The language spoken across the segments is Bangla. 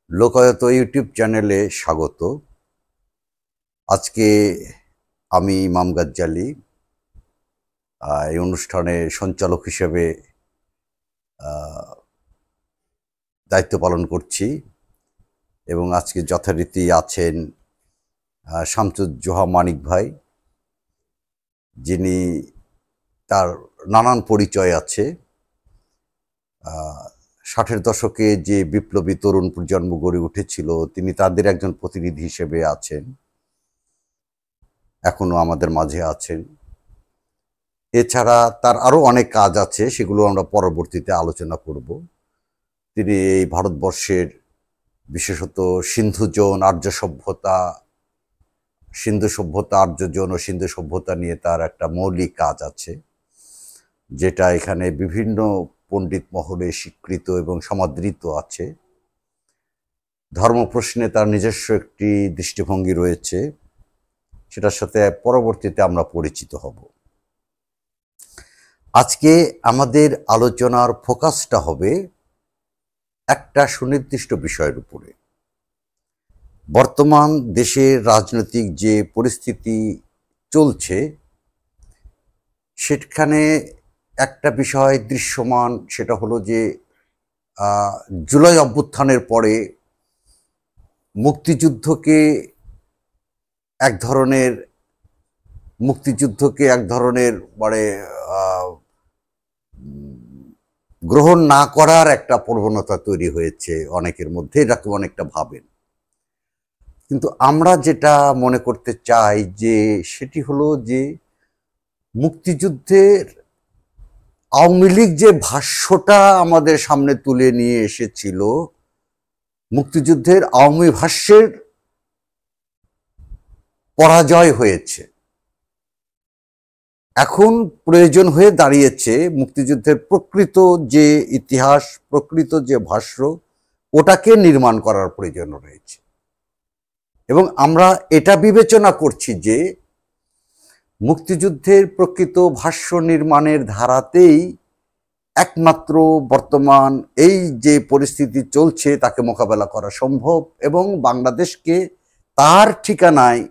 লোকায়ত ইউটিউব চ্যানেলে স্বাগত। আজকে আমি ইমাম গাজ্জালি এই অনুষ্ঠানের সঞ্চালক হিসেবে দায়িত্ব পালন করছি এবং আজকে যথারীতি আছেন শামসুজ্জোহা মানিক ভাই, যিনি তার নানান পরিচয় আছে। 60-এর দশকে যে বিপ্লবী তরুণ প্রজন্ম গড়ে উঠেছিল, তিনি তাদের একজন প্রতিনিধি হিসেবে আছেন, এখনো আমাদের মাঝে আছেন। এছাড়া তার আরো অনেক কাজ আছে, সেগুলো আমরা পরবর্তীতে আলোচনা করব। তিনি এই ভারতবর্ষের বিশেষত সিন্ধু জোন, আর্য সভ্যতা, সিন্ধু সভ্যতা, আর্য জোন ও সিন্ধু সভ্যতা নিয়ে তার একটা মৌলিক কাজ আছে, যেটা এখানে বিভিন্ন পণ্ডিত মহলে স্বীকৃত এবং সমাদৃত আছে। ধর্ম প্রশ্নে তার নিজস্ব একটি দৃষ্টিভঙ্গি রয়েছে, সেটার সাথে পরবর্তীতে আমরা পরিচিত হব। আজকে আমাদের আলোচনার ফোকাসটা হবে একটা সুনির্দিষ্ট বিষয়ের উপরে। বর্তমান দেশের রাজনৈতিক যে পরিস্থিতি চলছে, সেখানে একটা বিষয় দৃশ্যমান, সেটা হলো যে জুলাই অভ্যুত্থানের পরে মুক্তিযুদ্ধকে এক ধরনের মানে গ্রহণ না করার একটা প্রবণতা তৈরি হয়েছে অনেকের মধ্যে, এরকম অনেকটা ভাবেন। কিন্তু আমরা যেটা মনে করতে চাই যে সেটি হলো যে মুক্তিযুদ্ধের আওয়ামী লীগ যে ভাষ্যটা আমাদের সামনে তুলে নিয়ে এসেছিল, মুক্তিযুদ্ধের আওয়ামী ভাষ্যের পরাজয় হয়েছে। এখন প্রয়োজন হয়ে দাঁড়িয়েছে মুক্তিযুদ্ধের প্রকৃত যে ইতিহাস, প্রকৃত যে ভাষ্য, ওটাকে নির্মাণ করার প্রয়োজন রয়েছে। এবং আমরা এটা বিবেচনা করছি যে মুক্তিযুদ্ধের প্রকৃত ভাষ্য নির্মাণের ধারাতেই একমাত্র বর্তমান এই যে পরিস্থিতি চলছে তাকে মোকাবেলা করা সম্ভব এবং বাংলাদেশকে তার ঠিকানায়,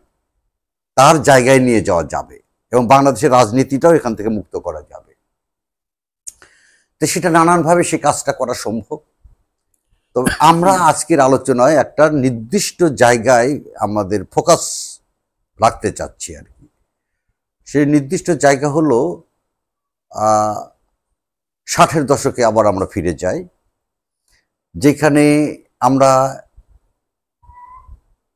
তার জায়গায় নিয়ে যাওয়া যাবে এবং বাংলাদেশের রাজনীতিটাও এখান থেকে মুক্ত করা যাবে। তো সেটা নানানভাবে সে কাজটা করা সম্ভব। তবে আমরা আজকের আলোচনায় একটা নির্দিষ্ট জায়গায় আমাদের ফোকাস রাখতে চাচ্ছি আর কি। সেই নির্দিষ্ট জায়গা হলো 60-এর দশকে আবার আমরা ফিরে যাই, যেখানে আমরা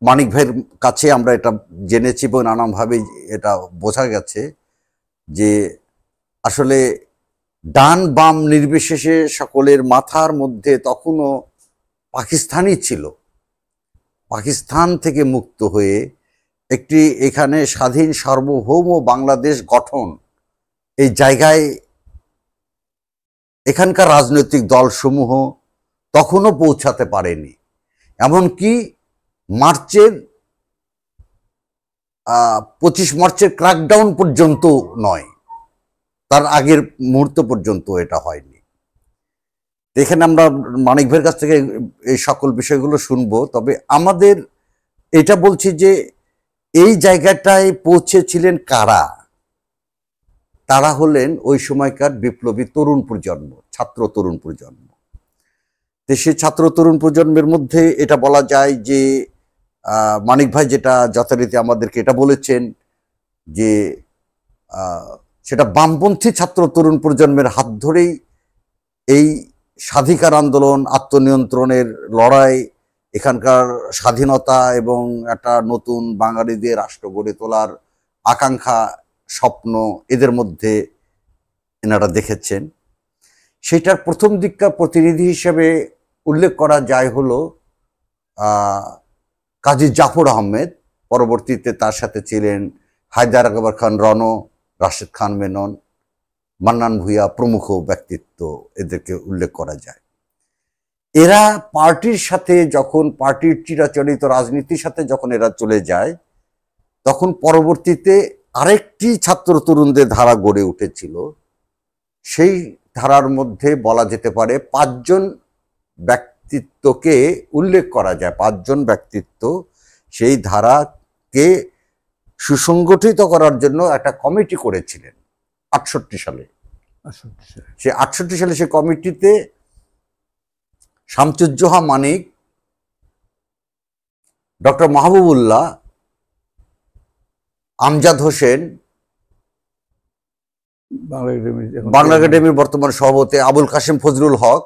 মানিক ভাইয়ের কাছে আমরা এটা জেনেছি এবং নানানভাবে এটা বোঝা গেছে যে আসলে ডান বাম নির্বিশেষে সকলের মাথার মধ্যে তখনও পাকিস্তানই ছিল। পাকিস্তান থেকে মুক্ত হয়ে একটি এখানে স্বাধীন সার্বভৌম বাংলাদেশ গঠন, এই জায়গায় এখানকার রাজনৈতিক দলসমূহ তখনও পৌঁছাতে পারেনি। এমনকি 25 মার্চের ক্র্যাকডাউন পর্যন্ত নয়, তার আগের মুহূর্ত পর্যন্ত এটা হয়নি। এখানে আমরা মানিক ভাইয়ের কাছ থেকে এই সকল বিষয়গুলো শুনবো। তবে আমাদের এটা বলছি যে এই জায়গাটায় পৌঁছেছিলেন কারা? তারা হলেন ওই সময়কার বিপ্লবী তরুণ প্রজন্ম, ছাত্র তরুণ প্রজন্ম। দেশের ছাত্র তরুণ প্রজন্মের মধ্যে এটা বলা যায় যে মানিক ভাই যেটা যথারীতি আমাদেরকে এটা বলেছেন যে সেটা বামপন্থী ছাত্র তরুণ প্রজন্মের হাত ধরেই এই স্বাধিকার আন্দোলন, আত্মনিয়ন্ত্রণের লড়াই, এখানকার স্বাধীনতা এবং একটা নতুন বাঙালিদের রাষ্ট্র গড়ে তোলার আকাঙ্ক্ষা, স্বপ্ন, এদের মধ্যে এনারা দেখেছেন। সেটার প্রথম দিককার প্রতিনিধি হিসেবে উল্লেখ করা যায় হলো কাজী জাফর আহমেদ। পরবর্তীতে তার সাথে ছিলেন হায়দার আকবর খান রণ, রাশেদ খান মেনন, মান্নান ভূঁইয়া প্রমুখ ব্যক্তিত্ব, এদেরকে উল্লেখ করা যায়। এরা পার্টির সাথে যখন, পার্টির চিরাচরিত রাজনীতির সাথে যখন এরা চলে যায়, তখন পরবর্তীতে আরেকটি ছাত্র তরুণদের ধারা গড়ে উঠেছিল। সেই ধারার মধ্যে বলা যেতে পারে 5 জন ব্যক্তিত্বকে উল্লেখ করা যায়, 5 জন ব্যক্তিত্ব সেই ধারাকে সুসংগঠিত করার জন্য একটা কমিটি করেছিলেন 68 সালে। সে 68 সালে সে কমিটিতে শামসুজ্জোহা মানিক, ডক্টর মাহবুবুল্লাহ, আমজাদ হোসেন, বাংলা একাডেমির বর্তমান সভাপতি আবুল কাশেম ফজলুল হক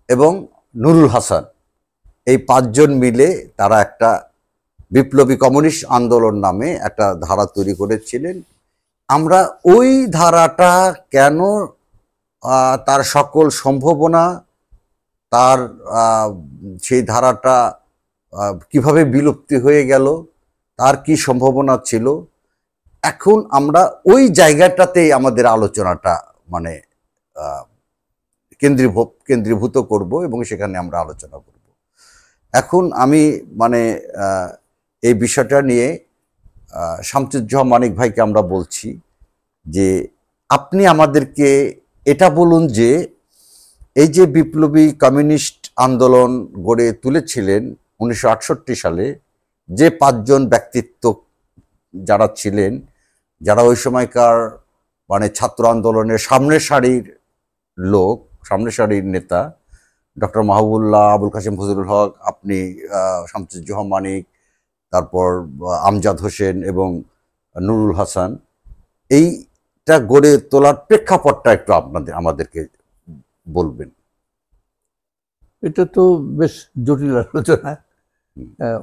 এবং নুরুল হাসান, এই 5 জন মিলে তারা একটা বিপ্লবী কমিউনিস্ট আন্দোলন নামে একটা ধারা তৈরি করেছিলেন। আমরা ওই ধারাটা কেন, তার সকল সম্ভাবনা, তার সেই ধারাটা কিভাবে বিলুপ্তি হয়ে গেল, তার কি সম্ভাবনা ছিল, এখন আমরা ওই জায়গাটাতেই আমাদের আলোচনাটা মানে কেন্দ্রীভূত করব এবং সেখানে আমরা আলোচনা করব। এখন আমি মানে এই বিষয়টা নিয়ে শামসুজ্জোহা মানিক ভাইকে আমরা বলছি যে আপনি আমাদেরকে এটা বলুন যে এই যে বিপ্লবী কমিউনিস্ট আন্দোলন গড়ে তুলেছিলেন 1968 সালে, যে 5 জন ব্যক্তিত্ব যারা ছিলেন, যারা ওই সময়কার মানে ছাত্র আন্দোলনের সামনের সারির লোক, সামনের সারির নেতা, ডক্টর মাহবুবুল্লাহ, আবুল কাশেম ফজলুল হক, আপনি, শামসুজ্জোহা মানিক, তারপর আমজাদ হোসেন এবং নুরুল হাসান, এইটা গড়ে তোলার প্রেক্ষাপটটা একটু আমাদেরকে বলবেন। এটা তো বেশ জটিল আলোচনা,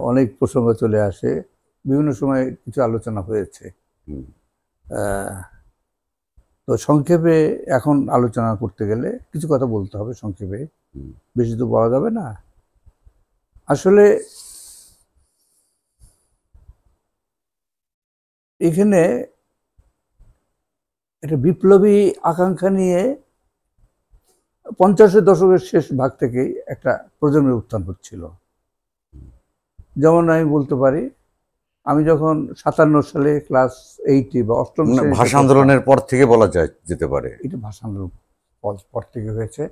অনেক প্রসঙ্গ চলে আসে, বিভিন্ন সময় কিছু আলোচনা হয়েছে। তো সংক্ষেপে এখন আলোচনা করতে গেলে কিছু কথা বলতে হবে সংক্ষেপে, বেশি তো বলা যাবে না। আসলে এখানে একটা বিপ্লবী আকাঙ্ক্ষা নিয়ে 50-এর দশকের শেষ ভাগ থেকেই একটা প্রজন্মের উত্থান হচ্ছিল। যেমন আমি বলতে পারি, আমি যখন 57 সালে ক্লাস 8 বা 8ম শ্রেণীতে, ভাষা আন্দোলনের পর থেকে বলা যেতে পারে, এটা ভাষা আন্দোলন পর থেকে হয়েছে।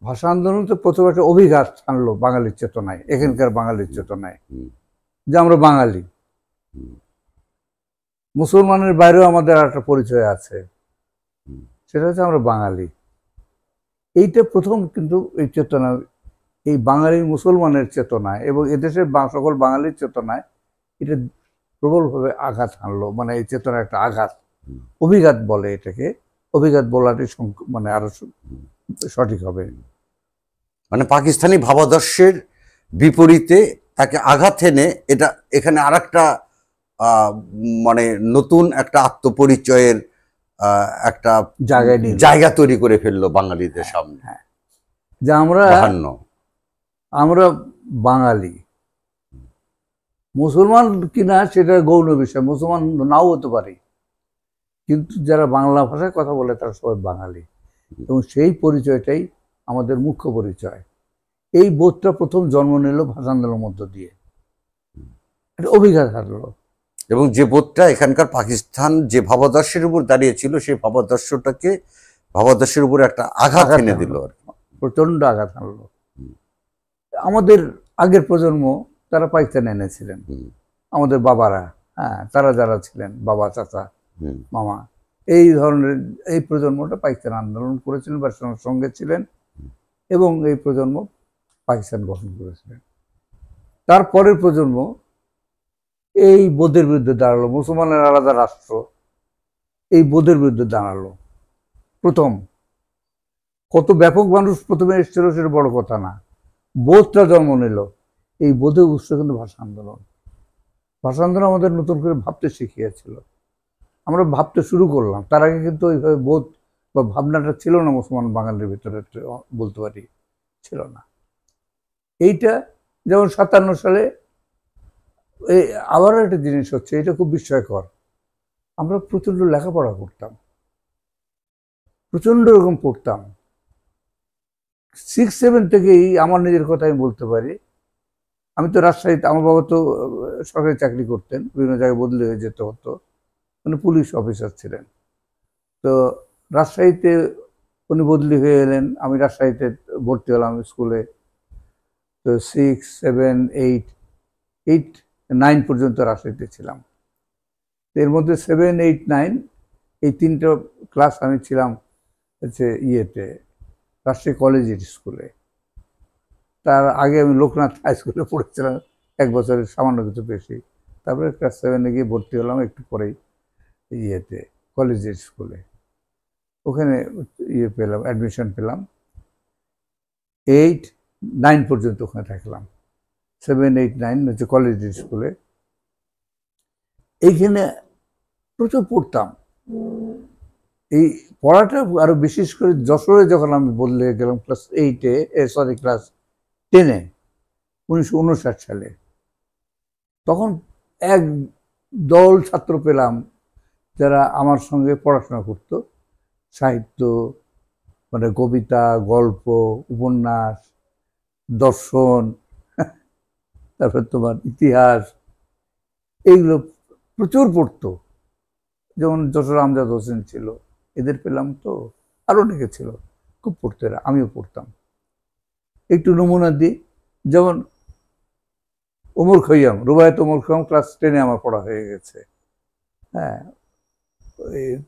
ভাষা আন্দোলন তো প্রথমে একটা অভিঘাত আনলো বাঙালির চেতনায়, এখানকার বাঙালির চেতনায়, যে আমরা বাঙালি। মুসলমানের বাইরেও আমাদের একটা পরিচয় আছে, সেটা হচ্ছে আমরা বাঙালি। এইটা প্রথম, কিন্তু এই চেতনা, এই বাঙালি মুসলমানের চেতনায় এবং এদেশের সকল বাঙালির চেতনায় এটা প্রবলভাবে আঘাত আনলো। মানে এই চেতনা একটা আঘাত, অভিঘাত বলে এটাকে, অভিঘাত বলাটি মানে আরো সঠিক হবে। মানে পাকিস্তানি ভাবাদর্শের বিপরীতে তাকে আঘাত এনে এটা এখানে আরেকটা মানে নতুন একটা আত্মপরিচয়ের একটা জায়গা তৈরি করে ফেললো বাঙালিদের সামনে। যে আমরা বাঙালি, মুসলমান কিনা সেটা গৌণ বিষয়, মুসলমান নাও হতে পারে, কিন্তু যারা বাংলা ভাষায় কথা বলে তারা সবাই বাঙালি, এবং সেই পরিচয়টাই আমাদের মুখ্য পরিচয়। এই বোধটা প্রথম জন্ম নিল ভাষা আন্দোলনের মধ্য দিয়ে, একটা অভিঘাত হারলো। এবং যে বোধটা এখানকার পাকিস্তান যে ভাবাদর্শের উপর দাঁড়িয়েছিল, সেই ভাবাদর্শের উপর একটা আঘাত এনে দিল, প্রচন্ড আঘাত আনলো। আমাদের আগের প্রজন্ম তারা পাকিস্তানে এনেছিলেন, আমাদের বাবারা, তারা যারা ছিলেন, বাবা, চাচা, মামা, এই ধরনের এই প্রজন্মটা পাকিস্তান আন্দোলন করেছিলেন বা সঙ্গে ছিলেন, এবং এই প্রজন্ম পাকিস্তান গঠন করেছিলেন। তারপরের প্রজন্ম এই বোধের বিরুদ্ধে দাঁড়ালো, মুসলমানের আলাদা রাষ্ট্র, এই বোধের বিরুদ্ধে দাঁড়ালো। প্রথম কত ব্যাপক মানুষ প্রথমে এসেছিল সেটা বড় কথা না, বোধটা জন্ম নিল। এই বোধের উৎস কিন্তু ভাষা আন্দোলন। ভাষা আন্দোলন আমাদের নতুন করে ভাবতে শিখিয়েছিল, আমরা ভাবতে শুরু করলাম। তার আগে কিন্তু ওইভাবে বোধ বা ভাবনাটা ছিল না মুসলমান বাঙালির ভিতরে, বলতে পারি ছিল না। এইটা যেমন 57 সালে, আবার একটা জিনিস হচ্ছে, এটা খুব বিস্ময়কর, আমরা প্রচণ্ড লেখাপড়া করতাম, প্রচণ্ড রকম পড়তাম। 6-7 থেকেই আমার নিজের কথা আমি বলতে পারি, আমি তো রাজশাহীতে, আমার বাবা তো সরকারি চাকরি করতেন, বিভিন্ন জায়গায় বদলি হয়ে যেতে হতো, মানে পুলিশ অফিসার ছিলেন। তো রাজশাহীতে উনি বদলি হয়ে এলেন, আমি রাজশাহীতে ভর্তি হলাম স্কুলে। তো 6, 7, 8, 9 পর্যন্ত রাজশাহীতে ছিলাম। এর মধ্যে 7, 8, 9 এই 3টা ক্লাস আমি ছিলাম হচ্ছে ইয়েতে রাজশাহী কলেজিয়েট স্কুলে। তার আগে আমি লোকনাথ হাই স্কুলে পড়েছিলাম 1 বছরের সামান্য কিছু বেশি। তারপরে ক্লাস 7-এ গিয়ে ভর্তি হলাম একটু পরেই ইয়েতে কলেজিয়েট স্কুলে। ওখানে পেলাম, অ্যাডমিশন পেলাম। 8, 9 পর্যন্ত ওখানে থাকলাম। 7, 8, 9 হচ্ছে কলেজিয়েট স্কুলে। এইখানে প্রচুর পড়তাম। এই পড়াটা আরো বিশেষ করে যশোরে যখন আমি বদলে গেলাম ক্লাস 8-এ, ক্লাস 10-এ, 1959 সালে, তখন এক দল ছাত্র পেলাম যারা আমার সঙ্গে পড়াশোনা করত। সাহিত্য, মানে কবিতা, গল্প, উপন্যাস, দর্শন, তারপর তোমার ইতিহাস, এইগুলো প্রচুর পড়তো। যেমন যশোর আমজাদ হোসেন ছিল, এদের পেলাম। তো আরো অনেকে ছিল, খুব পড়তো এরা, আমিও পড়তাম। একটু নমুনা দিই, যেমন ওমর খৈয়াম, রুবায়েত ওমর খৈয়াম ক্লাস 10-এ আমার পড়া হয়ে গেছে। হ্যাঁ,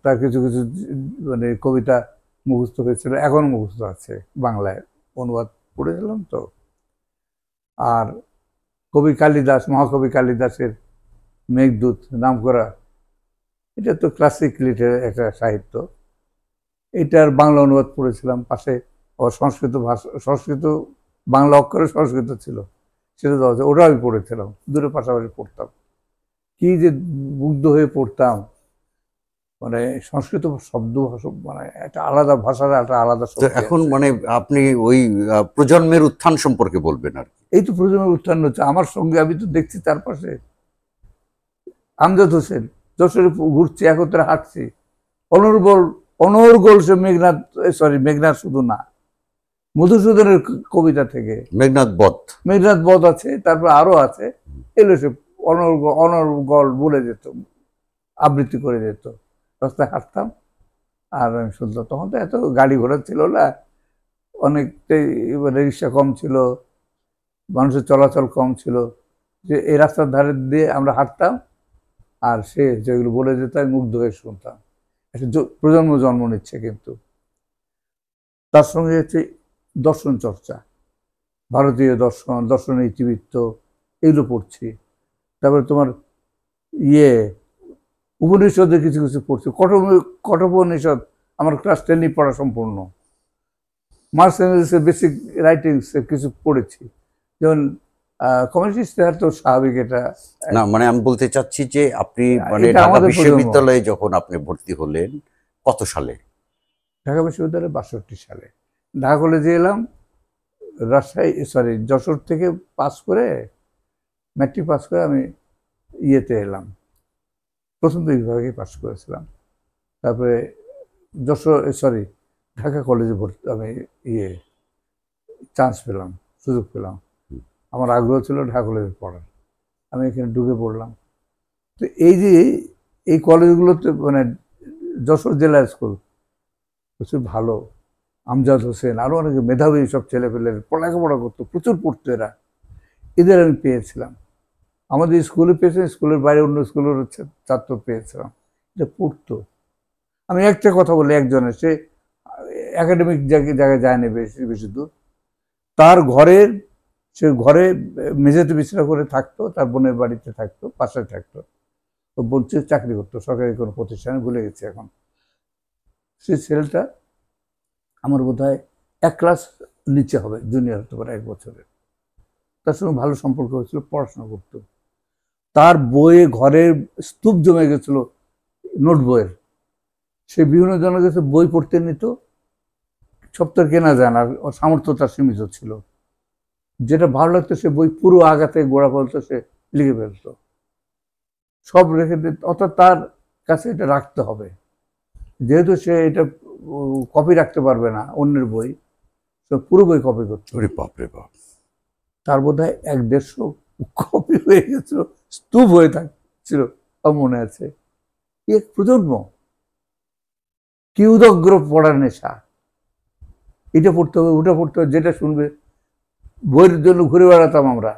তার কিছু কিছু মানে কবিতা মুখস্থ হয়েছিল, এখনো মুখস্থ আছে, বাংলায় অনুবাদ পড়েছিলাম তো। আর কবি কালিদাস, মহাকবি কালিদাসের মেঘদূত নাম করা, এটা তো ক্লাসিক একটা সাহিত্য। এটার বাংলা অনুবাদ পড়েছিলাম। পাশে আবার সংস্কৃত ভাষা, সংস্কৃত বাংলা অক্ষরে সংস্কৃত ছিল, সেটা তো ওটা আমি পড়েছিলাম। দুটো পাশাপাশি পড়তাম, কি যে মুগ্ধ হয়ে পড়তাম। মানে সংস্কৃত শব্দ মানে একটা আলাদা ভাষার একটা আলাদা শব্দ। এখন মানে আপনি ওই প্রজন্মের উত্থান সম্পর্কে বলবেন আর কি। এই তো প্রজন্মের উত্থান হচ্ছে আমার সঙ্গে। আমি তো দেখছি তার পাশে আমজাদ হোসেন, যশোরে ঘুরছি, একত্রে হাঁটছি, অনর্গল সে মেঘনাথ, মেঘনাথ শুধু না, মধুসূদনের কবিতা থেকে মেঘনাথ বধ আছে, তারপর আরো আছে, এগুলো সে অনর্গল বলে যেত, আবৃত্তি করে যেত। রাস্তায় হাঁটতাম আর আমি শুনতাম। তখন তো এত গাড়ি ঘোড়া ছিল না, অনেকটাই মানে রিক্সা কম ছিল, মানুষের চলাচল কম ছিল, যে এই রাস্তার ধারে দিয়ে আমরা হাঁটতাম আর সে যেগুলো বলে যেত আমি মুগ্ধ হয়ে শুনতাম। একটা প্রজন্ম জন্ম নিচ্ছে। কিন্তু তার সঙ্গে হচ্ছে দর্শন চর্চা, ভারতীয় দর্শন, দর্শনের ইতিবৃত্ত, এগুলো পড়ছি। তারপরে তোমার উপনিষদের কিছু কিছু পড়ছি। কঠোপনিষদ আমার ক্লাস 10-এ পড়া সম্পূর্ণ। মার্কস এঙ্গেলসের বেসিক রাইটিংস কিছু পড়েছি। যেমন কমিউনিস্ট তো স্বাভাবিক, এটা না, মানে আমি বলতে চাচ্ছি যে আপনি মানে ঢাকা বিশ্ববিদ্যালয়ে যখন আপনি ভর্তি হলেন কত সালে? ঢাকা বিশ্ববিদ্যালয়ে 62 সালে। ঢাকা কলেজে এলাম, যশোর থেকে পাস করে, ম্যাট্রিক পাস করে আমি ইয়েতে এলাম, প্রথম 2 বিভাগে পাস করেছিলাম। তারপরে ঢাকা কলেজে আমি চান্স পেলাম, সুযোগ পেলাম। আমার আগ্রহ ছিল ঢাকা কলেজে পড়ার, আমি এখানে ঢুকে পড়লাম। তো এই যে এই কলেজগুলোতে মানে যশোর জেলা স্কুল প্রচুর ভালো। আমজাদ হোসেন, আরো অনেকে মেধাবী সব ছেলেপেলে লেখাপড়া করতো, প্রচুর পড়তো এরা, এদের আমি পেয়েছিলাম। আমাদের স্কুলে পেয়েছিলাম, স্কুলের বাইরে অন্য স্কুলের ছাত্র পেয়েছিলাম, এটা পড়তো। আমি একটা কথা বলি, একজনের, সে একাডেমিক জায়গায় যায় না বেশি দূর, তার সে ঘরে মেঝেতে বিছানা করে থাকতো, তার বোনের বাড়িতে থাকতো, পাশে থাকতো। ও বোন চাকরি করতো সরকারি কোনো প্রতিষ্ঠানে, ভুলে গেছে এখন। সেই ছেলেটা আমার বোধহয় 1 ক্লাস নিচে হবে, জুনিয়র হতে পারে 1 বছরের। তার সঙ্গে ভালো সম্পর্ক হয়েছিল, পড়াশোনা করতো। তার বইয়ে ঘরের স্তূপ জমে গেছিল নোট বইয়ের। সে বিভিন্ন জনের কাছে বই পড়তে নিত, সব তো কেনা যায় না, সামর্থ্য তার সীমিত ছিল। যেটা ভালো লাগতো সে বই পুরো আগাতে গোড়া পর্যন্ত সে লিখে ফেলতো, সব রেখে দিত। অর্থাৎ তার কাছে এটা রাখতে হবে, যেহেতু সে এটা কপি রাখতে পারবে না অন্যের বই, তো পুরো বই কপি করতো। তার বোধহয় 150 কপি হয়ে গেছিল, স্তূপ হয়ে থাকছিল, মনে আছে। এক প্রজন্ম কি উদগ্র পড়ার নেশা, এটা পড়তে হবে, ওটা পড়তে হবে, যেটা শুনবে বইয়ের জন্য ঘুরে বেড়াতাম আমরা।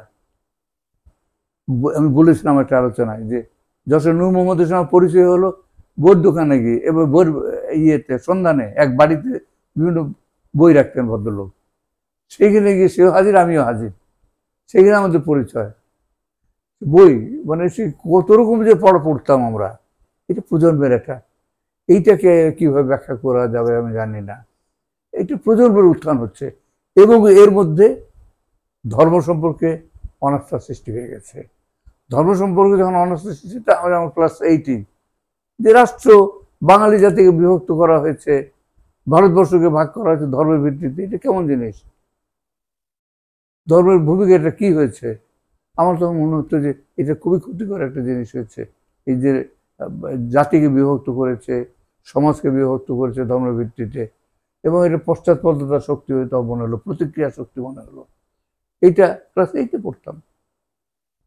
আমি বলেছিলাম একটা আলোচনায় যে যশোর নূর মোহাম্মদের সঙ্গে পরিচয় হলো বইয়ের দোকানে গিয়ে, এবার বইয়ের ইয়েতে সন্ধানে এক বাড়িতে বিভিন্ন বই রাখতেন ভদ্রলোক, সেখানে গিয়ে সেও হাজির আমিও হাজির, সেখানে আমাদের পরিচয়। বই মানে সে কত রকম যে পড়তাম আমরা, এটা প্রজন্মের একটা, এইটাকে কিভাবে ব্যাখ্যা করা যাবে আমি জানি না। এটা প্রজন্মের উত্থান হচ্ছে এবং এর মধ্যে ধর্ম সম্পর্কে অনাস্থা সৃষ্টি হয়ে গেছে। ধর্ম সম্পর্কে যখন অনাস্থা সৃষ্টিটা আমার ক্লাস 18, যে রাষ্ট্র বাঙালি জাতিকে বিভক্ত করা হয়েছে, ভারতবর্ষকে ভাগ করা হয়েছে ধর্মের ভিত্তিতে, এটা কেমন জিনিস? ধর্মের ভূমিকা এটা কি হয়েছে? আমার তখন মনে হতো যে এটা খুবই ক্ষতিকর একটা জিনিস হয়েছে। এই যে জাতিকে বিভক্ত করেছে, সমাজকে বিভক্ত করেছে ধর্মের ভিত্তিতে, এবং এটা পশ্চাৎপদতার শক্তি হয়তো মনে হলো, প্রতিক্রিয়া শক্তি মনে হলো। এইটা ক্লাস 8-এ পড়তাম।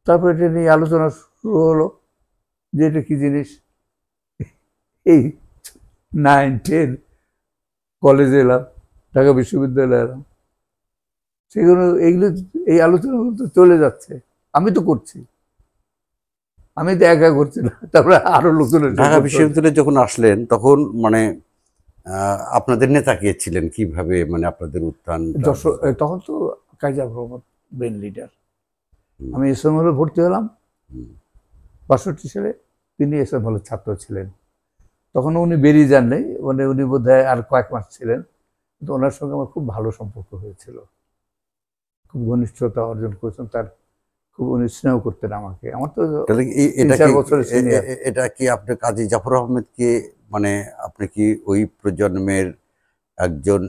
তারপর এটা নিয়ে আলোচনা শুরু হলো যে এটা কি জিনিস। এই 9-10 কলেজে এলাম, ঢাকা বিশ্ববিদ্যালয়ে এলাম, সেগুলো এইগুলো এই আলোচনাগুলো তো চলে যাচ্ছে, আমি তো করছি, আমি তো একা করছি না, তারপরে আরো লোকজন। ঢাকা বিশ্ববিদ্যালয়ে যখন আসলেন তখন মানে আপনাদের নেতা কে ছিলেন, কিভাবে মানে আপনাদের উত্থান? তখন তো কাজী রহমত মেন লিডার। আমি এসএম হলে ভর্তি হলাম 62 সালে, তিনি এসএম হলের ছাত্র ছিলেন। তখন উনি বেরিয়ে যান নাই, মানে উনি বোধহয় আর কয়েক মাস ছিলেন, কিন্তু ওনার সঙ্গে আমার খুব ভালো সম্পর্ক হয়েছিল, খুব ঘনিষ্ঠতা অর্জন করেছেন, তার খুব উনি স্নেহ করতেন আমাকে। আমার তো এটা কি আপনি কাজী জাফর আহমেদকে মানে আপনি কি ওই প্রজন্মের একজন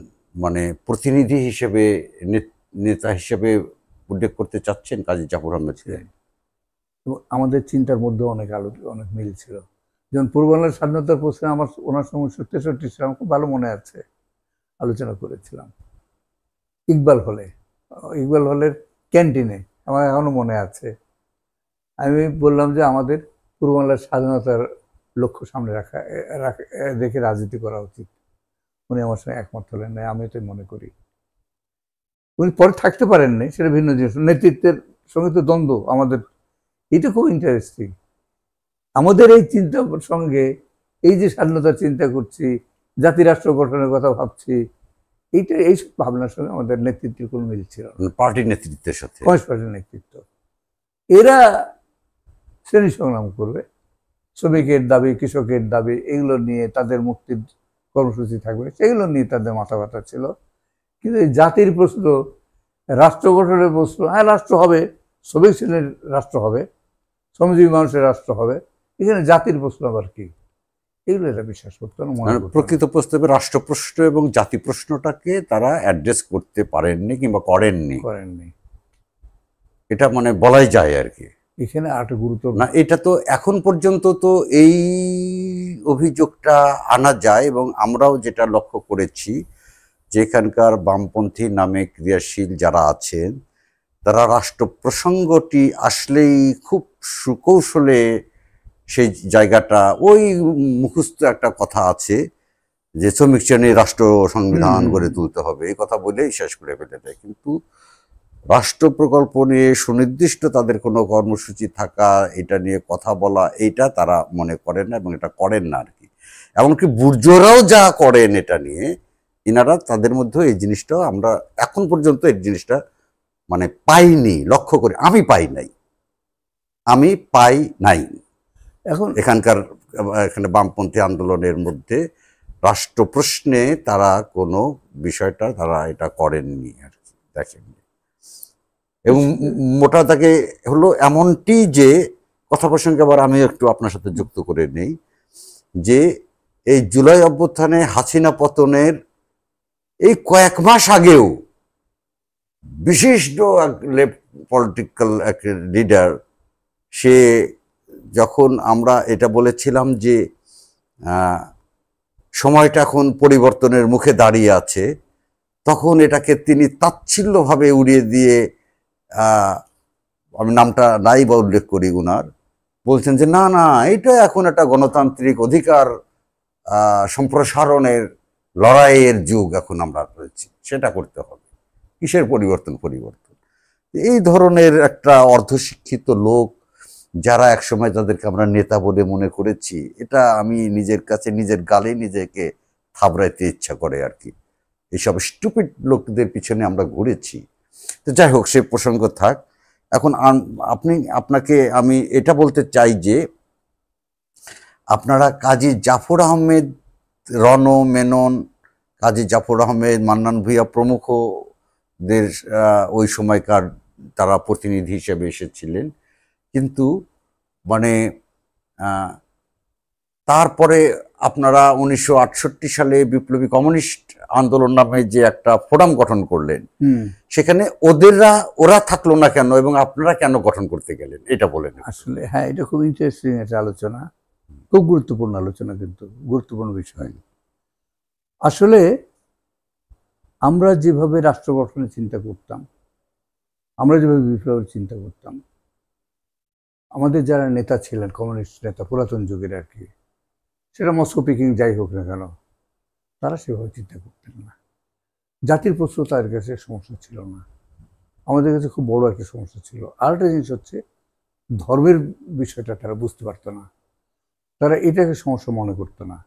মানে প্রতিনিধি হিসেবে, নেতা হিসেবে উল্লেখ করতে চাচ্ছেন কাজী জাফর আহমেদকে? আমাদের চিন্তার মধ্যে অনেক মিল ছিল। যেমন পূর্ববাংলার স্বাধীনতার প্রশ্নে আমার ওনার সঙ্গে 63 সালে আমার খুব ভালো মনে আছে, আলোচনা করেছিলাম ইকবাল হলের ক্যান্টিনে, আমার এখনো মনে আছে। আমি বললাম যে আমাদের পূর্ববাংলার স্বাধীনতার লক্ষ্য সামনে রেখে রাজনীতি করা উচিত। উনি আমার সঙ্গে একমত হলেন না, আমি তো মনে করি। উনি পরে থাকতে পারেননি, সেটা ভিন্ন জিনিস, নেতৃত্বের সঙ্গে তো দ্বন্দ্ব আমাদের। এটা খুব ইন্টারেস্টিং, আমাদের এই চিন্তার সঙ্গে এই যে স্বাধীনতার চিন্তা করছি, জাতি রাষ্ট্র গঠনের কথা ভাবছি, এইসব ভাবনার সঙ্গে আমাদের নেতৃত্বের কোনো মিল ছিল না। পার্টির নেতৃত্বের সাথে, কমিউনিস্ট পার্টির নেতৃত্ব, এরা শ্রেণী সংগ্রাম করবে, শ্রমিকের দাবি, কৃষকের দাবি, এগুলো নিয়ে তাদের মুক্তির কর্মসূচি থাকবে, সেগুলো নিয়ে তাদের মাথা ব্যথা ছিল। কিন্তু এই জাতির প্রশ্ন, রাষ্ট্র গঠনের প্রশ্ন, হ্যাঁ রাষ্ট্র হবে, শ্রমিক শ্রেণীর রাষ্ট্র হবে, শ্রমজীবী মানুষের রাষ্ট্র হবে, এখানে জাতির প্রশ্ন আবার কি, এগুলো এরা বিশ্বাস করতো না। প্রকৃত প্রস্তাবে রাষ্ট্র প্রশ্ন এবং জাতি প্রশ্নটাকে তারা অ্যাড্রেস করতে পারেননি কিংবা করেননি, এটা মানে বলাই যায় আর কি। এখানে আরেকটা গুরুত্ব না, এটা তো এখন পর্যন্ত তো এই অভিযোগটা আনা যায়, এবং আমরাও যেটা লক্ষ্য করেছি যে এখানকার বামপন্থী নামে ক্রিয়াশীল যারা আছেন তারা রাষ্ট্র প্রসঙ্গটি আসলেই খুব সুকৌশলে সেই জায়গাটা, ওই মুখস্থ একটা কথা আছে যে শ্রমিক শ্রেণীর রাষ্ট্র সংবিধান গড়ে তুলতে হবে, এই কথা বলেই শেষ করে ফেলে দেয়। কিন্তু রাষ্ট্র প্রকল্প নিয়ে সুনির্দিষ্ট তাদের কোনো কর্মসূচি থাকা, এটা নিয়ে কথা বলা, এইটা তারা মনে করেন না এবং এটা করেন না আর কি। এমনকি বুর্জোরাও যা করেন এটা নিয়ে, ইনারা তাদের মধ্যে এই জিনিসটা আমরা এখন পর্যন্ত এই জিনিসটা মানে পাইনি, লক্ষ্য করি, আমি পাই নাই এখন এখানকার এখানে বামপন্থী আন্দোলনের মধ্যে রাষ্ট্র প্রশ্নে তারা কোনো বিষয়টা তারা এটা করেননি আর কি, দেখেননি। এবং মোটা তাকে হলো এমনটি যে কথা প্রসঙ্গে আবার আমি একটু আপনার সাথে যুক্ত করে নেই যে এই জুলাই অভ্যুত্থানে হাসিনা পতনের এই কয়েক মাস আগেও বিশিষ্ট পলিটিক্যাল এক লিডার, সে যখন আমরা এটা বলেছিলাম যে সময়টা এখন পরিবর্তনের মুখে দাঁড়িয়ে আছে, তখন এটাকে তিনি তাচ্ছিল্যভাবে উড়িয়ে দিয়ে, আমি নামটা নাই বা উল্লেখ করি উনার, বলছেন যে না না, এটা এখন একটা গণতান্ত্রিক অধিকার সম্প্রসারণের লড়াইয়ের যুগ এখন আমরা রয়েছি, সেটা করতে হবে। কিসের পরিবর্তন? এই ধরনের একটা অর্ধশিক্ষিত লোক যারা একসময় তাদেরকে আমরা নেতা বলে মনে করেছি, এটা আমি নিজের কাছে নিজের গালে নিজেকে থাবড়াইতে ইচ্ছা করে আর কি। এইসব স্টুপিড লোকদের পিছনে আমরা ঘুরেছি। তো যাই হোক, সে প্রসঙ্গ থাক। এখন আপনাকে আমি এটা বলতে চাই যে আপনারা কাজী জাফর আহমেদ, রণ মেনন, কাজী জাফর আহমেদ, মান্নান ভূঁইয়া প্রমুখদের ওই সময়কার তারা প্রতিনিধি হিসেবে এসেছিলেন, কিন্তু মানে তারপরে আপনারা 1968 সালে বিপ্লবী কমিউনিস্ট আন্দোলন নামে যে একটা ফোরাম গঠন করলেন, সেখানে ওরা থাকলো না কেন এবং আপনারা কেন গঠন করতে গেলেন, এটা বলেন। আসলে হ্যাঁ, এটা খুব ইন্টারেস্টিং একটা আলোচনা, খুব গুরুত্বপূর্ণ আলোচনা, কিন্তু গুরুত্বপূর্ণ বিষয়। আসলে আমরা যেভাবে রাষ্ট্র গঠনের চিন্তা করতাম, আমরা যেভাবে বিপ্লবের চিন্তা করতাম, আমাদের যারা নেতা ছিলেন, কমিউনিস্ট নেতা পুরাতন যুগের আর কি, সেটা মস্কো পিকিং যাই হোক না কেন, তারা সেভাবে চিন্তা করতেন না। জাতির প্রশ্ন তাদের কাছে সমস্যা ছিল না, আমাদের কাছে খুব বড় একটা সমস্যা ছিল। আর একটা জিনিস হচ্ছে, ধর্মের বিষয়টা তারা বুঝতে পারতো না, তারা এটাকে সমস্যা মনে করতো না।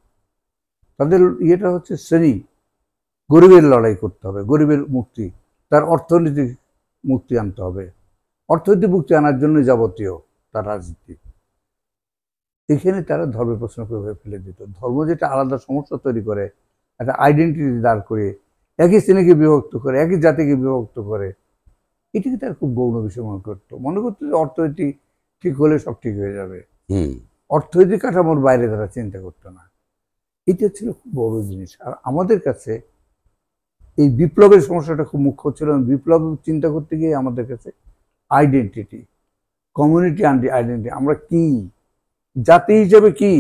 তাদের ইয়েটা হচ্ছে শ্রেণী, গরিবের লড়াই করতে হবে, গরিবের মুক্তি, তার অর্থনৈতিক মুক্তি আনতে হবে, অর্থনৈতিক মুক্তি আনার জন্য যাবতীয় তার রাজনীতি। এখানে তারা ধর্মের প্রশ্ন করে ফেলে দিত। ধর্ম যেটা আলাদা সমস্যা তৈরি করে, একটা আইডেন্টিটি দাঁড় করে, একই শ্রেণীকে বিভক্ত করে, একই জাতিকে বিভক্ত করে, এটাকে তারা খুব গৌণ বিষয় মনে করতো যে অর্থনীতি ঠিক হলে সব ঠিক হয়ে যাবে। অর্থনৈতিক কাঠামোর বাইরে তারা চিন্তা করতো না। এটা ছিল খুব বড় জিনিস। আর আমাদের কাছে এই বিপ্লবের সমস্যাটা খুব মুখ্য ছিল। বিপ্লব চিন্তা করতে গিয়ে আমাদের কাছে আইডেন্টিটি, কমিউনিটি আইডেন্টিটি, আমরা কি জাতি হিসেবে, কি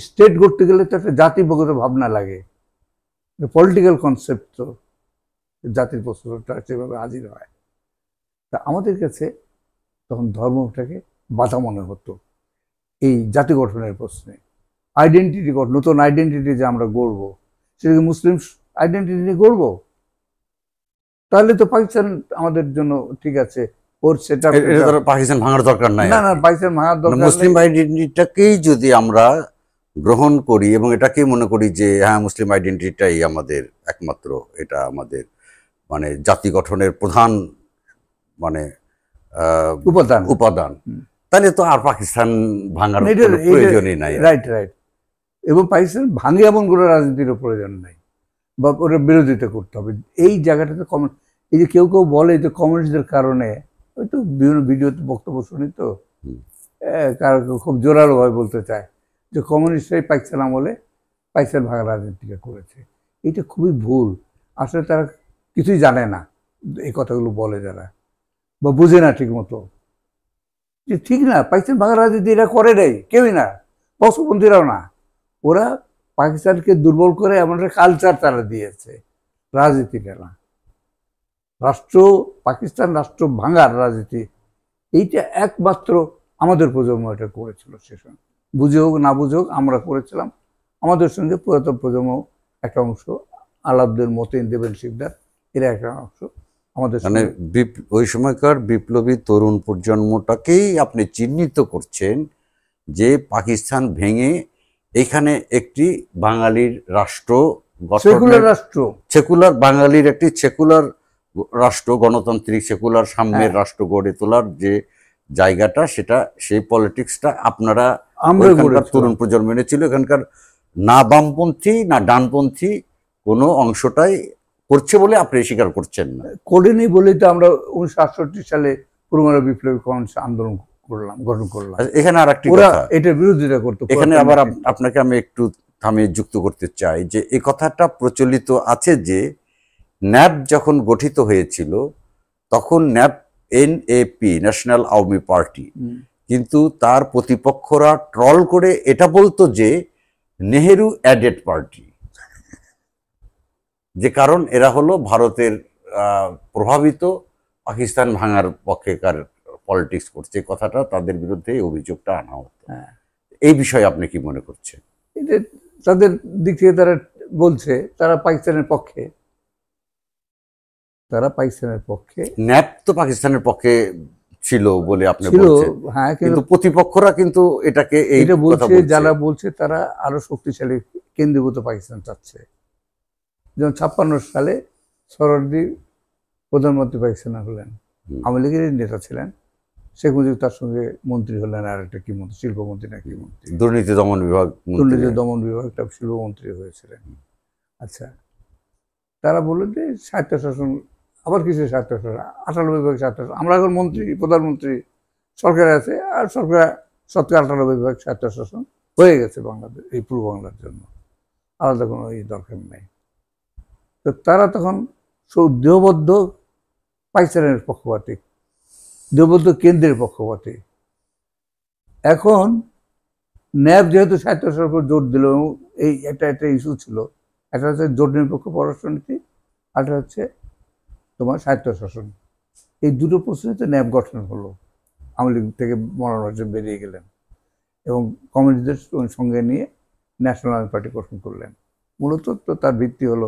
স্টেট করতে গেলে তো একটা জাতিগত ভাবনা লাগে, পলিটিক্যাল কনসেপ্ট, তো জাতির প্রশ্নটা সেভাবে হাজির হয়। তা আমাদের কাছে তখন ধর্মটাকে বাধা মনে হতো এই জাতি গঠনের প্রশ্নে। আইডেন্টিটি, নতুন আইডেন্টিটি যে আমরা গড়বো, সেটাকে মুসলিম আইডেন্টিটি নিয়ে গড়বো, তাহলে তো পাকিস্তান আমাদের জন্য ঠিক আছে, ওর সেটা পাকিস্তান ভাঙার দরকার নাই। না, পাকিস্তান ভাঙার দরকার, মুসলিম আইডেন্টিটিটাকেই যদি আমরা গ্রহণ করি এবং এটাকেই মনে করি যে হ্যাঁ, মুসলিম আইডেন্টিটিটাই আমাদের একমাত্র, এটা আমাদের মানে জাতি গঠনের প্রধান মানে উপাদান, তাহলে তো আর পাকিস্তান ভাঙার প্রয়োজনই নাই। রাইট। এবং পাকিস্তান ভাঙে এমন কোনো রাজনীতির প্রয়োজন নাই, বা ওরা বিরোধিতা করতে হবে। এই জায়গাটাতে এই যে কেউ বলে যে কমিউনিস্টদের কারণে, হয়তো বিভিন্ন ভিডিওতে বক্তব্য শুনি, তো কারো খুব জোরালোভাবে বলতে চায় যে কমিউনিস্টরাই পাকিস্তান আমলে পাকিস্তান ভাঙার রাজনীতিটা করেছে। এটা খুবই ভুল। আসলে তারা কিছুই জানে না, এই কথাগুলো বলে যারা, বা বুঝে না ঠিক মতো, যে ঠিক না, পাকিস্তান ভাঙার রাজনীতি এরা করে নাই, কেউই না, বংশপন্থীরাও না। ওরা পাকিস্তানকে দুর্বল করে এমন একটা কালচার তারা দিয়েছে, রাজনীতিটা না। পাকিস্তান রাষ্ট্র ভাঙার রাজনীতি, এইটা একমাত্র আমাদের প্রজন্ম এটা করেছিল। সে সময় বুঝে হোক না বুঝে হোক আমরা করেছিলাম। আমাদের সঙ্গে পুরাতন প্রজন্ম একটা অংশ, আলাউদ্দিন মতিন, দেবেন শিকদার, এরা একটা অংশ আমাদের, মানে ওই সময়কার বিপ্লবী তরুণ প্রজন্মটাকেই আপনি চিহ্নিত করছেন যে পাকিস্তান ভেঙে এখানে একটি বাঙালির রাষ্ট্র, সেকুলার বাঙালির একটি সেকুলার রাষ্ট্র, গণতান্ত্রিক সেকুলার সাম্যের রাষ্ট্র গড়ে তোলার যে জায়গাটা, সেটা সেই পলিটিক্সটা আমরা তরুণ প্রজন্ম এনেছিল। এখানকার না বামপন্থী না ডানপন্থী কোনো অংশটাই করছে বলে আপনি স্বীকার করছেন না। করেনি বলেই তো আমরা 1968 সালে পুরোমারা বিপ্লবী কমিউনিস্ট আন্দোলন গঠন করলাম। এখানে আর একটি কথা, এটার বিরোধিতা করতে, এখানে আবার আপনাকে আমি একটু থামিয়ে যুক্ত করতে চাই যে এই কথাটা প্রচলিত আছে যে ন্যাপ যখন গঠিত হয়েছিল তখন nap NAP, national Awami party, কিন্তু তার প্রতিপক্ষরা ট্রল করে এটা বলতো যে নেহেরু অ্যাডেড পার্টি, যে কারণ এরা হলো ভারতের প্রভাবিত পাকিস্তান ভাঙার পক্ষেকার পলিটিক্স করছে। কথাটা তাদের বিরুদ্ধে অভিযোগটা আনা হতো। এই বিষয়ে আপনি কি মনে করছেন? তাদের দিক থেকে তারা বলছে তারা পাকিস্তানের পক্ষে, তারা পাকিস্তানের পক্ষে ন্যাপ তো পাকিস্তানের পক্ষে ছিল বলে আপনি ছিল। বলছেন, হ্যাঁ, কিন্তু প্রতিপক্ষরা কিন্তু এটাকে এই এটা কথা বলছে, বলছে। যারা বলছে তারা আরো শক্তিশালী কেন্দ্রীভূত পাকিস্তান চাচ্ছে। যেমন 56 সালে সোহরাওয়ার্দী প্রধানমন্ত্রী পাকিস্তানে হলেন, আওয়ামী লীগের নেতা ছিলেন, শেখ মুজিব তার সঙ্গে মন্ত্রী হলেন, আর একটা কি মন্ত্রী, শিল্পমন্ত্রী না কি মন্ত্রী, দুর্নীতি দমন বিভাগ দুর্নীতি দমন বিভাগটা শিল্পমন্ত্রী হয়েছিলেন। আচ্ছা, তারা বলল যে স্বায়ত্তশাসন, আবার কিছু স্বায়ত্তশাসন, 98 স্বায়ত্তশাসন, আমরা এখন মন্ত্রী প্রধানমন্ত্রী সরকারে আছে, আর সরকার 98% স্বায়ত্তশাসন হয়ে গেছে বাংলাদেশ, এই পূর্ব বাংলার জন্য, আলাদা কোনো এই দরকার নেই। তো তারা তখন দেহবদ্ধ পাকিস্তানের পক্ষপাতী, দেহবদ্ধ কেন্দ্রের পক্ষপাতী। এখন ন্যাব যেহেতু স্বায়ত্তশাসনের উপর জোর দিল, এই একটা ইস্যু ছিল, একটা হচ্ছে জোট নিরপেক্ষ পররাষ্ট্রনীতি, আরেকটা হচ্ছে তোমার স্বায়ত্তশাসন। এই দুটো প্রশ্নতে ন্যাব গঠন হলো। আওয়ামী লীগ থেকে মনোনয়ন হোসেন বেরিয়ে গেলেন এবং কমিউনিস্টদের সঙ্গে নিয়ে ন্যাশনাল আর্মি পার্টি গঠন করলেন। মূলত তো তার ভিত্তি হলো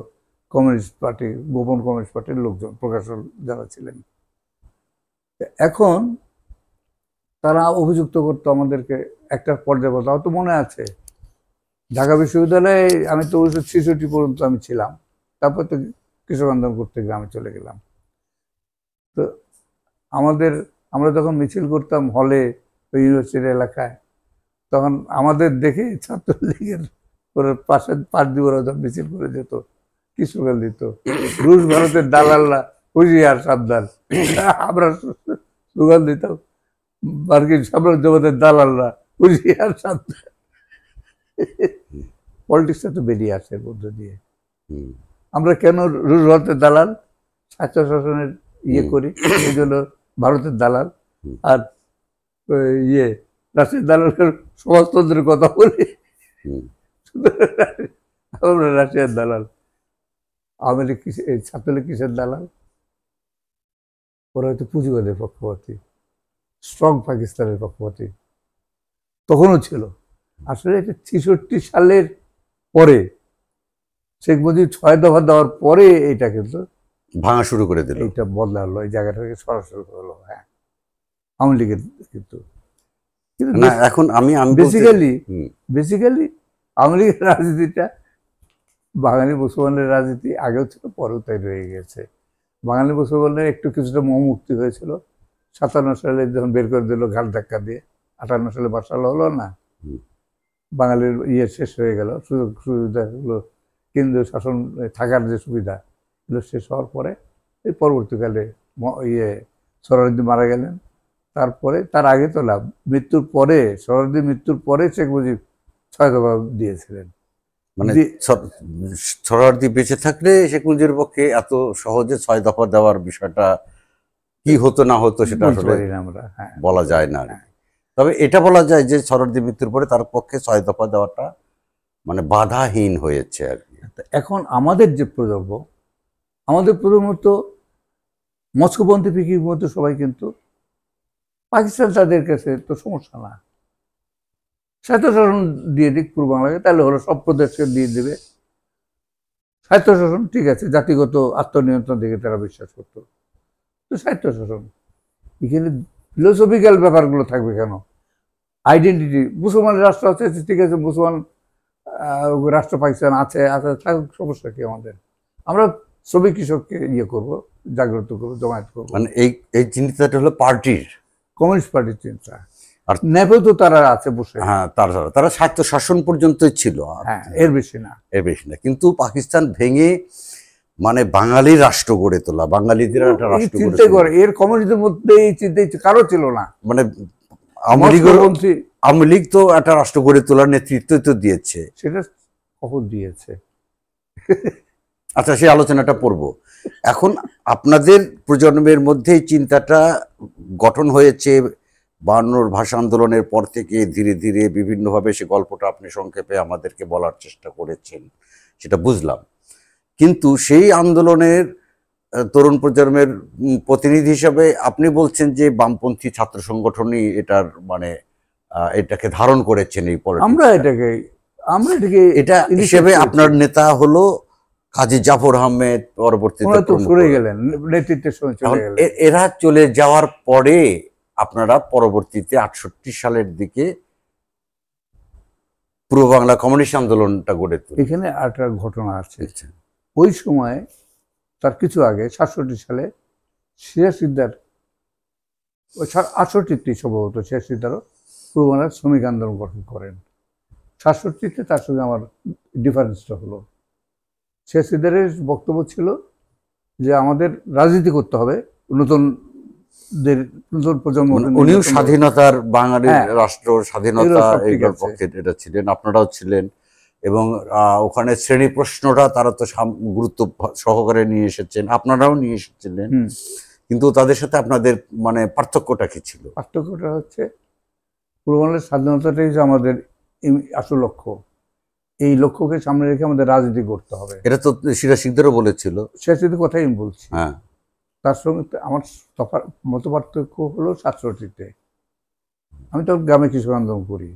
কমিউনিস্ট পার্টি, গোপন কমিউনিস্ট পার্টির লোকজন, প্রকাশক যারা ছিলেন। এখন তারা অভিযুক্ত করতো আমাদেরকে একটা পর্যায়ে, তাও তো মনে আছে, ঢাকা বিশ্ববিদ্যালয়ে আমি তো 1966 পর্যন্ত আমি ছিলাম, তারপর তো কৃষক আন্দোলন করতে গ্রামে চলে গেলাম। তো আমরা যখন মিছিল করতাম হলে ইউনিভার্সিটি এলাকায়, তখন আমাদের দেখে ছাত্রলীগের পাশ দিয়ে ওরা যখন মিছিল করে যেত, কি স্লোগান দিত, রুশ ভারতের দালাল্লা হুঁশিয়ার সাবধান। আমরা স্লোগান দিতাম, মার্কিন সাম্রাজ্যবাদের দালালরা হুঁশিয়ার সাবধান। পলিটিক্সটা তো বেরিয়ে আসে এর মধ্য দিয়ে। আমরা কেন রুশ ভারতের দালাল, স্বায়ত্তশাসনের ইয়ে করি, এই জন্য ভারতের দালাল, আর রাশিয়ার দালালের সমাজতন্ত্রের কথা বলি, আমরা রাশিয়ার দালাল। আওয়ামী লীগ ছাত্রলীগ কিসের দালাল? ওরা হয়তো পুঁজিবাদের পক্ষপাতী, স্ট্রং পাকিস্তানের পক্ষপাতী তখনও ছিল। আসলে এটা 66 সালের পরে, শেখ মুজিব 6 দফা দেওয়ার পরে এটা কিন্তু ভাঙা শুরু করে দিল, এইটা বদলা হলো, এই জায়গাটাকে সরাসরি হলো। হ্যাঁ, আওয়ামী লীগের কিন্তু না, এখন আমি বেসিক্যালি আওয়ামী লীগের রাজনীতিটা বাঙালি মুসলমানের রাজনীতি আগেও ছিল, পরেও তাই রয়ে গেছে। বাঙালি মুসলমানের একটু কিছুটা মুক্তি হয়েছিল 57 সালে যখন বের করে দিল ঘাট ধাক্কা দিয়ে, 58 সালে মার্শাল হলো না, বাঙালির ইয়ে শেষ হয়ে গেল, সুযোগ সুবিধাগুলো, কেন্দ্রীয় শাসন থাকার যে সুবিধা এগুলো শেষ হওয়ার পরে এই পরবর্তীকালে সোহরাওয়ার্দী মারা গেলেন। তারপরে তার আগে তো লাভ, মৃত্যুর পরে, সোহরাওয়ার্দীর মৃত্যুর পরে শেখ মুজিব 6 দফা দিয়েছিলেন। মানে সোহরাওয়ার্দী বেঁচে থাকলে শেখ মুজিবের পক্ষে এত সহজে 6 দফা দেওয়ার বিষয়টা কি হতো না হতো সেটা আসলে আমরা বলা যায় না। তবে এটা বলা যায় যে সোহরাওয়ার্দী মৃত্যুর পরে তার পক্ষে 6 দফা দেওয়াটা মানে বাধাহীন হয়েছে আর কি। এখন আমাদের যে প্রজন্ম, আমাদের প্রজন্ম তো মস্কোপন্থী ফিকির মতো সবাই, কিন্তু পাকিস্তান তাদের কাছে তো সমস্যা না, স্বায়ত্তশাসন দিয়ে দিক পূর্ব বাংলাকে, তাহলে হলো সব প্রদেশকে দিয়ে দেবে স্বায়ত্তশাসন, ঠিক আছে, জাতিগত আত্মনিয়ন্ত্রণ দিকে তারা বিশ্বাস করতো। তো স্বায়ত্তশাসন, এখানে ফিলোসফিক্যাল ব্যাপারগুলো থাকবে কেন? আইডেন্টিটি, মুসলমানের রাষ্ট্র আছে, ঠিক আছে, মুসলমান রাষ্ট্র পাকিস্তান আছে, থাকুক, সমস্যা কি আমাদের? আমরা শ্রমিক কৃষককে ইয়ে করবো, জাগ্রত করবো, জমায়েত করবো। মানে এই চিন্তাটা হলো পার্টির, কমিউনিস্ট পার্টির চিন্তা। আর নেপে তো তারা আছে বসে, হ্যাঁ, তারা স্বায়ত্তশাসন পর্যন্তই ছিল, হ্যাঁ, এর বেশি না। কিন্তু পাকিস্তান ভেঙে মানে বাঙালি রাষ্ট্র গড়ে তোলা, বাঙালিদের একটা রাষ্ট্র গড়ে চিন্তা করে, এর কমিউনিস্টের মধ্যে এই চিন্তা কারো ছিল না। মানে আওয়ামী লীগ তো একটা রাষ্ট্র গড়ে তোলার নেতৃত্ব তো দিয়েছে, সেটা কখন দিয়েছে? আচ্ছা, সেই আলোচনাটা পড়বো। এখন আপনাদের প্রজন্মের মধ্যে এই চিন্তাটা গঠন হয়েছে 52 ভাষা আন্দোলনের পর থেকে, ধীরে ধীরে বিভিন্নভাবে সে গল্পটা আপনি সংক্ষেপে আমাদেরকে বলার চেষ্টা করেছেন, সেটা বুঝলাম। কিন্তু সেই আন্দোলনের তরুণ প্রজন্মের প্রতিনিধি হিসাবে আপনি বলছেন যে বামপন্থী ছাত্র সংগঠনই এটার মানে এটাকে ধারণ করেছেন, এই পরে আমরা এটাকে এটা হিসেবে আপনার নেতা হলো কাজী জাফর আহমেদ পরবর্তীতে ওনারা তো প্রমুখ। সরে গেলেন, নেতৃত্বের সময় এখন চলে গেলেন। এরা চলে যাওয়ার পরে আপনারা পরবর্তীতে 68 সালের দিকে পূর্ব বাংলা কমিউনিস্ট আন্দোলনটা গড়ে তোলেন। এখানে একটা ঘটনা আছে। ওই সময় তার কিছু আগে 67 সালে সিরাজ সিকদার, 68 সম্ভবত সিরাজ সিকদারও পূর্ব বাংলার শ্রমিক আন্দোলন গঠন করেন। 67-তে তার সঙ্গে আমার ডিফারেন্সটা হলো, সিরাজ সিকদারের বক্তব্য ছিল যে আমাদের রাজনীতি করতে হবে, নতুন প্রজন্ম, উনিও স্বাধীনতার বাঙালির হ্যাঁ, রাষ্ট্র স্বাধীনতা এগুলো সব ঠিক এগুলোর আছে। পক্ষে এটা ছিলেন, আপনারাও ছিলেন। এবং ওখানে শ্রেণী প্রশ্নটা তারা তো গুরুত্ব সহকারে নিয়ে এসেছেন, আপনারাও নিয়ে এসেছিলেন। কিন্তু তাদের সাথে আপনাদের মানে পার্থক্যটা কি ছিল? পার্থক্যটা হচ্ছে পূর্ব বাংলার স্বাধীনতাটাই যে আমাদের আসল লক্ষ্য, এই লক্ষ্যকে সামনে রেখে আমাদের রাজনীতি করতে হবে। এটা তো সিরাজ সিকদারও বলেছিল। সে শুধু কথাই আমি বলছি। হ্যাঁ, তার সঙ্গে আমার মত পার্থক্য হলো 67-তে আমি তো গ্রামে কৃষক আন্দোলন করি।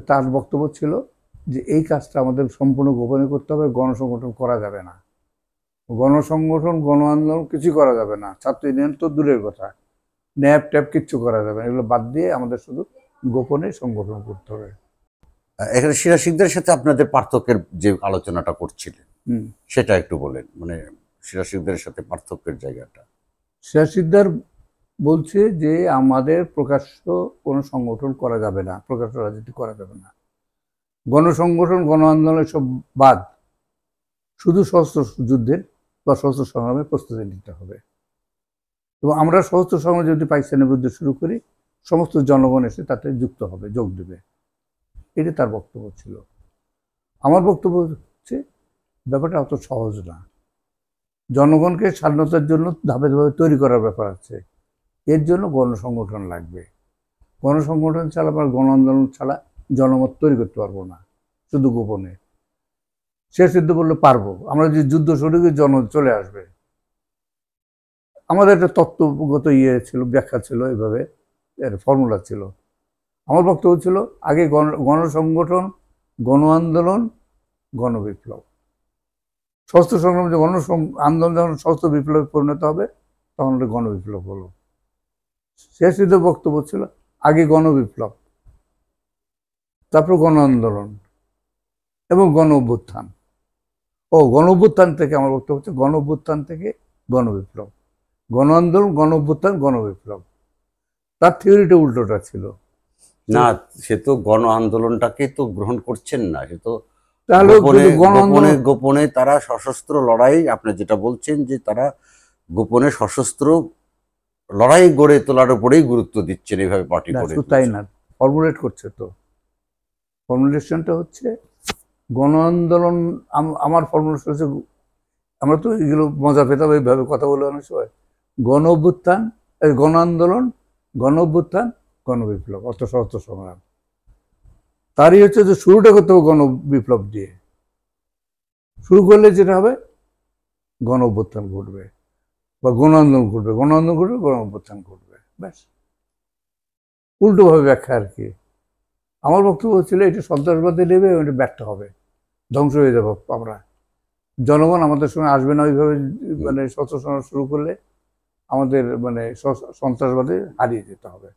তার বক্তব্য ছিল যে এই কাজটা আমাদের সম্পূর্ণ গোপনে করতে হবে, গণসংগঠন করা যাবে না, গণসংগঠন গণ আন্দোলন কিছু করা যাবে না, ছাত্র ইউনিয়ন তো দূরের কথা, ন্যাপ ট্যাপ কিচ্ছু করা যাবে না, এগুলো বাদ দিয়ে আমাদের শুধু গোপনে সংগঠন করতে হবে। এখানে সিরাজ সিকদারের সাথে আপনাদের পার্থক্যের যে আলোচনাটা করছিলেন সেটা একটু বলেন, মানে সিরাজ সিকদারের সাথে পার্থক্যের জায়গাটা। সিরাজ সিকদার বলছে যে আমাদের প্রকাশ্য কোনো সংগঠন করা যাবে না, প্রকাশ্য রাজনীতি করা যাবে না, গণসংগঠন গণ আন্দোলনের সব বাদ, শুধু সশস্ত্র যুদ্ধের বা সশস্ত্র সংগ্রামের প্রস্তুতি নিতে হবে। এবং আমরা সশস্ত্র সংগ্রাম যদি পাকিস্তানের বিরুদ্ধে শুরু করি, সমস্ত জনগণ এসে তাতে যুক্ত হবে, যোগ দেবে। এটি তার বক্তব্য ছিল। আমার বক্তব্য হচ্ছে ব্যাপারটা অত সহজ না, জনগণকে স্বাধীনতার জন্য ধাপে ধাপে তৈরি করার ব্যাপার আছে, এর জন্য গণসংগঠন লাগবে। গণসংগঠন ছাড়া বা গণ আন্দোলন ছাড়া জনমত তৈরি করতে পারবো না, শুধু গোপনে। সে সিদ্ধ বললে পারবো, আমরা যে যুদ্ধ শুরু করি জন চলে আসবে। আমাদের একটা তত্ত্বগত ছিল, ব্যাখ্যা ছিল, এইভাবে এর ফর্মুলা ছিল। আমার বক্তব্য ছিল আগে গণসংগঠন, গণ আন্দোলন, গণবিপ্লব, সশস্ত্র সংগ্রাম যে আন্দোলন যখন সশস্ত্র বিপ্লবে পরিণত হবে তখন ওটা গণবিপ্লব হলো। সে সিদ্ধ বক্তব্য ছিল আগে গণবিপ্লব, তারপর গণ আন্দোলন এবং গণ অভ্যুত্থান। গণ অভ্যুত্থান থেকে আমার বক্তব্য হচ্ছে গণ অভ্যুত্থান থেকে গণবিপ্লব, গণ আন্দোলন, গণ অভ্যুত্থান, গণবিপ্লব। তার থিওরিটা উল্টোটা ছিল। না, সে তো গণ আন্দোলনটাকে তো গ্রহণ করছেন না, সে তো তাহলে গোপনে গোপনে তারা সশস্ত্র লড়াই, আপনি যেটা বলছেন যে তারা গোপনে সশস্ত্র লড়াই গড়ে তোলার উপরেই গুরুত্ব দিচ্ছেন এইভাবে পার্টি করে। তাই না, ফর্মুলেট করছে তো, ফর্মুলেশনটা হচ্ছে গণ আন্দোলন। আমার ফর্মুলেশন হচ্ছে, আমরা তো এগুলো মজা পেতাম এইভাবে কথা বলে অনেক সময়, গণ অভ্যুত্থান, গণ আন্দোলন, গণ অভ্যুত্থান, গণবিপ্লব, অর্থ সশস্ত্র সংগ্রাম। তারই হচ্ছে যে শুরুটা করতে হবে গণ বিপ্লব দিয়ে, শুরু করলে যেটা হবে গণ অভ্যুত্থান ঘটবে বা গণ আন্দোলন ঘটবে, গণ আন্দোলন ঘটবে, গণ অভ্যুত্থান ঘটবে, ব্যাস। উল্টোভাবে ব্যাখ্যা আর কি। আমার বক্তব্য ছিল এটা সন্ত্রাসবাদী নেবে, এটা ব্যর্থ হবে, ধ্বংস হয়ে যাবো আমরা, জনগণ আমাদের সঙ্গে আসবে না ওইভাবে, মানে সশস্ত্র সংগ্রাম শুরু করলে আমাদের মানে সন্ত্রাসবাদে হারিয়ে যেতে হবে।